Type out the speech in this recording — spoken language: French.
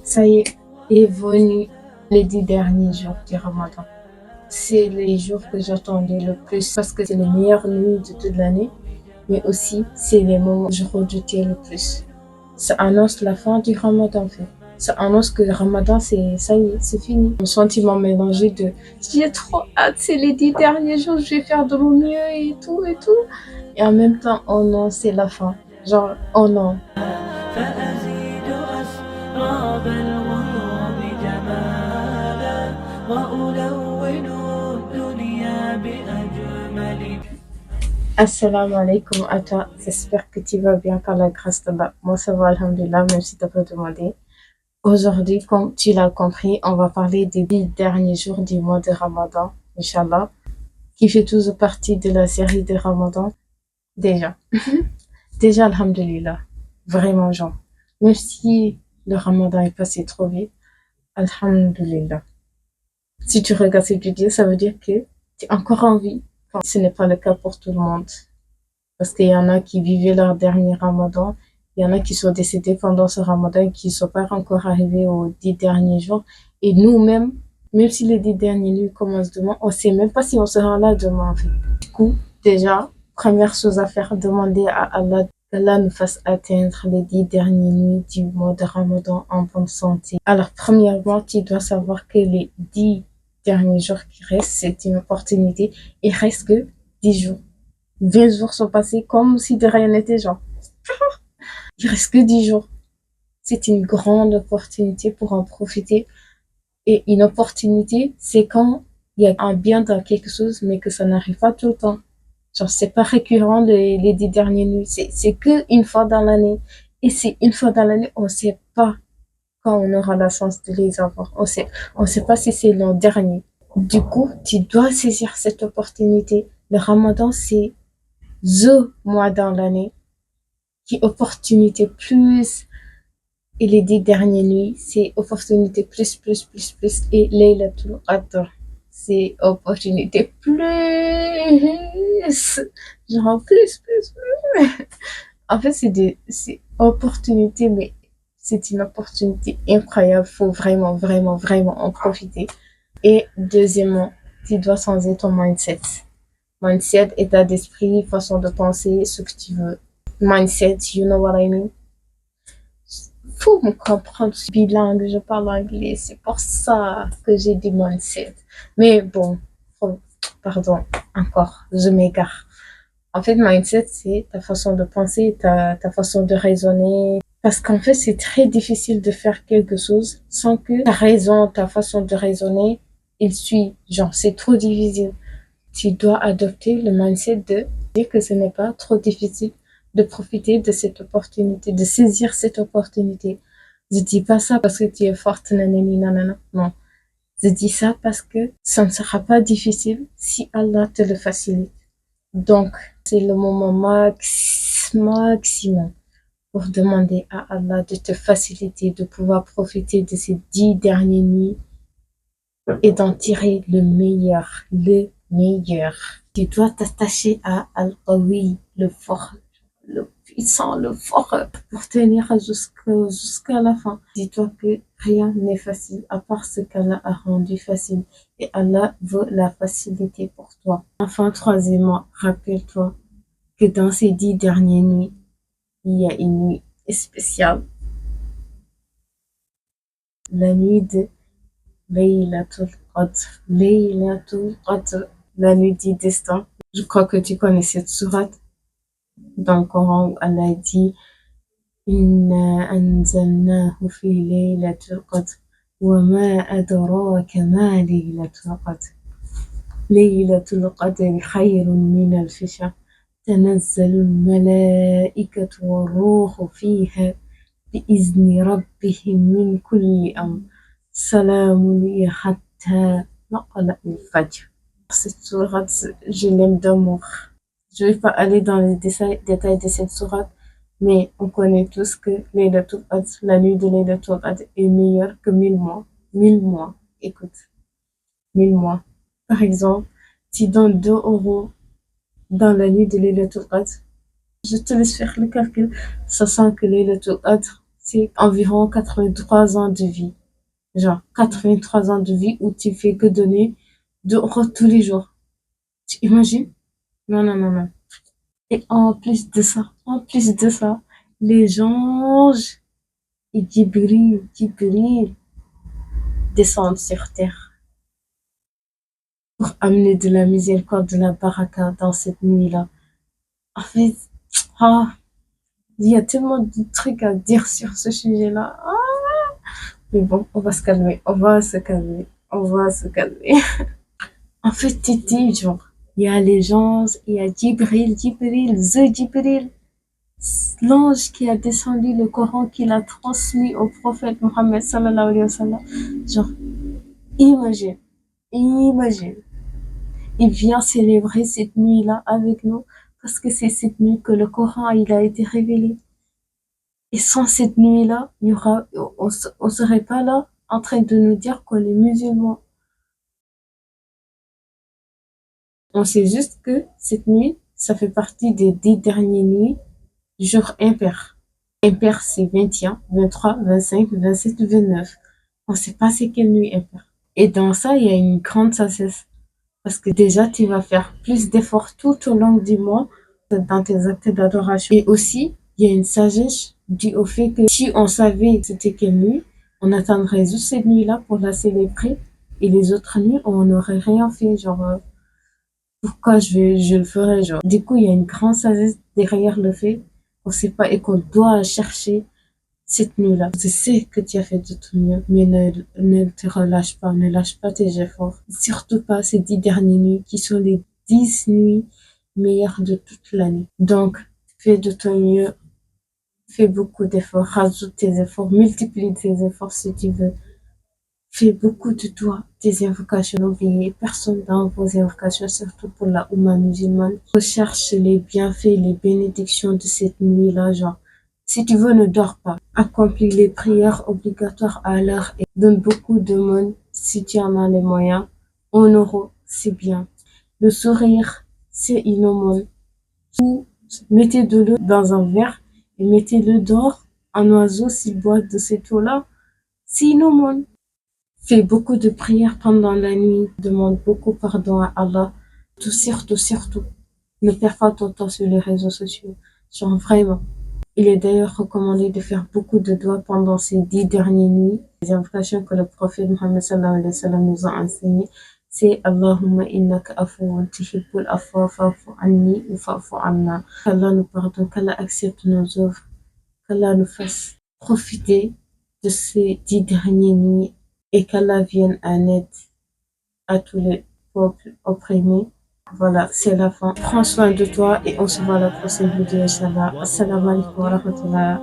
Ça y est venu les 10 derniers jours du Ramadan. C'est les jours que j'attendais le plus parce que c'est les meilleures nuits de toute l'année, mais aussi c'est les moments que je redoutais le plus. Ça annonce la fin du Ramadan en fait. Ça annonce que le Ramadan, ça y est, c'est fini. Un sentiment mélangé de j'ai trop hâte, c'est les 10 derniers jours, je vais faire de mon mieux et tout et tout. Et en même temps, oh non, c'est la fin. Genre, oh non. فأزيد أسراب الغيوم جمالا وألون الدنيا بأجمل. Assalamu alaikum à toi, j'espère que tu vas bien par la grâce d'Allah. Moi ça va, alhamdulillah, même si t'as pas demandé. Aujourd'hui, comme tu l'as compris, on va parler des 10 derniers jours du mois de Ramadan, Inch'Allah, qui fait toujours partie de la série de Ramadan. Déjà, déjà, alhamdulillah, vraiment, genre, même si le Ramadan est passé trop vite, alhamdulillah. Si tu regardes cette vidéo, ça veut dire que tu es encore en vie. Enfin, ce n'est pas le cas pour tout le monde. Parce qu'il y en a qui vivaient leur dernier Ramadan, il y en a qui sont décédés pendant ce Ramadan et qui ne sont pas encore arrivés aux 10 derniers jours. Et nous-mêmes, même si les 10 derniers jours commencent demain, on ne sait même pas si on sera là demain, en fait. Du coup, déjà, première chose à faire, demander à Allah qu'Allah nous fasse atteindre les 10 dernières nuits du mois de Ramadan en bonne santé. Alors, premièrement, tu dois savoir que les 10 derniers jours qui restent, c'est une opportunité. Il reste que 10 jours. 20 jours sont passés comme si de rien n'était, genre. Il reste que 10 jours. C'est une grande opportunité pour en profiter. Et une opportunité, c'est quand il y a un bien dans quelque chose, mais que ça n'arrive pas tout le temps. Genre, c'est pas récurrent les 10 dernières nuits. C'est que une fois dans l'année. Et c'est une fois dans l'année, on sait pas quand on aura la chance de les avoir. On sait pas si c'est l'an dernier. Du coup, tu dois saisir cette opportunité. Le Ramadan, c'est the mois dans l'année qui opportunité plus et les 10 dernières nuits c'est opportunité plus et Laylatul Qadr c'est opportunité plus genre plus. En fait c'est opportunité mais c'est une opportunité incroyable, faut vraiment en profiter. Et deuxièmement, tu dois changer ton mindset, état d'esprit, façon de penser, ce que tu veux. Mindset, you know what I mean? Faut me comprendre, je suis bilingue, je parle anglais, c'est pour ça que j'ai dit mindset. Mais bon, pardon, encore, je m'égare. En fait, mindset, c'est ta façon de penser, ta façon de raisonner. Parce qu'en fait, c'est très difficile de faire quelque chose sans que ta raison, ta façon de raisonner, il suit. Genre, c'est trop difficile. Tu dois adopter le mindset de dire que ce n'est pas trop difficile de profiter de cette opportunité, de saisir cette opportunité. Je dis pas ça parce que tu es forte, nanani, nanana. Non. Je dis ça parce que ça ne sera pas difficile si Allah te le facilite. Donc, c'est le moment maximum pour demander à Allah de te faciliter, de pouvoir profiter de ces 10 dernières nuits et d'en tirer le meilleur, le meilleur. Tu dois t'attacher à Al-Qawi, le fort, le puissant, le fort, pour tenir jusqu'à la fin. Dis-toi que rien n'est facile à part ce qu'Allah a rendu facile. Et Allah veut la facilité pour toi. Enfin, troisièmement, rappelle-toi que dans ces 10 dernières nuits, il y a une nuit spéciale. La nuit de Laylatul Qadr. Laylatul Qadr, la nuit du destin. Je crois que tu connais cette sourate dans le Coran où Allah dit Inna anzalnahu fi laylatul qadr wa ma adraka ma laylatul qadr. Laylatul qadr khayrun min alf shahr. تنزل الملائكة والروح فيها بإذن ربهم من كل أمر سلام هي حتى مطلع الفجر. Cette sourate, je l'aime d'amour. Je ne vais pas aller dans les détails de cette sourate, mais on connaît tous que la nuit de Laylatul Qadr est meilleure que 1000 mois. 1000 mois, écoute, 1000 mois. Par exemple, tu donnes 2 € dans la nuit de Laylatul Qadr. Je te laisse faire le calcul, sachant que Laylatul Qadr, c'est environ 83 ans de vie. Genre, 83 ans de vie où tu fais que donner 2 € tous les jours. Tu imagines? Non, non, non, non. Et en plus de ça, les anges et Djibril descendent sur terre pour amener de la miséricorde, de la baraka dans cette nuit-là. En fait, ah, il y a tellement de trucs à dire sur ce sujet-là. Ah, mais bon, on va se calmer, on va se calmer, on va se calmer. En fait, Titi, genre, il y a les anges, il y a Djibril, l'ange qui a descendu le Coran, qu'il a transmis au prophète Mohammed sallallahu alayhi wa sallam. Genre, imagine, imagine. Il vient célébrer cette nuit-là avec nous parce que c'est cette nuit que le Coran il a été révélé. Et sans cette nuit-là, on serait pas là en train de nous dire qu'on est musulmans. On sait juste que cette nuit, ça fait partie des 10 dernières nuits du jour impair. Impair, c'est 21, 23, 25, 27, 29. On sait pas c'est quelle nuit impair. Et dans ça, il y a une grande sagesse. Parce que déjà, tu vas faire plus d'efforts tout au long du mois dans tes actes d'adoration. Et aussi, il y a une sagesse due au fait que si on savait c'était quelle nuit, on attendrait juste cette nuit-là pour la célébrer. Et les autres nuits, on n'aurait rien fait. Genre, pourquoi je le ferais, genre. Du coup, il y a une grande sagesse derrière le fait qu'on sait pas et qu'on doit chercher cette nuit-là. Je sais que tu as fait de ton mieux, mais ne te relâche pas, ne lâche pas tes efforts. Surtout pas ces 10 dernières nuits qui sont les 10 nuits meilleures de toute l'année. Donc, fais de ton mieux, fais beaucoup d'efforts, rajoute tes efforts, multiplie tes efforts si tu veux. Fais beaucoup de toi, des invocations, n'oubliez personne dans vos invocations, surtout pour la Oumma musulmane. Recherche les bienfaits, les bénédictions de cette nuit-là, genre. Si tu veux, ne dors pas. Accomplis les prières obligatoires à l'heure et donne beaucoup de monde si tu en as les moyens. 1 €, c'est bien. Le sourire, c'est une aumône. Ou mettez de l'eau dans un verre et mettez-le dehors. Un oiseau, s'il boit de cette eau-là, c'est une aumône. Fais beaucoup de prières pendant la nuit. Demande beaucoup pardon à Allah. Surtout, ne perds pas ton temps sur les réseaux sociaux. Genre vraiment. Il est d'ailleurs recommandé de faire beaucoup de doigts pendant ces 10 dernières nuits. Les invocations que le prophète Mohammed sallallahu alayhi wa sallam nous a enseignées, c'est Allahumma innaka afuwun tuhibbul afwa fa'fu anni ou fa'fu anna. Qu'Allah nous pardonne, qu'Allah accepte nos œuvres, qu'Allah nous fasse profiter de ces 10 dernières nuits et qu'Allah vienne en aide à tous les peuples opprimés. Voilà, c'est la fin. Prends soin de toi et on se voit à la prochaine vidéo, Inch'Allah. Assalamu alaikum wa rahmatullah.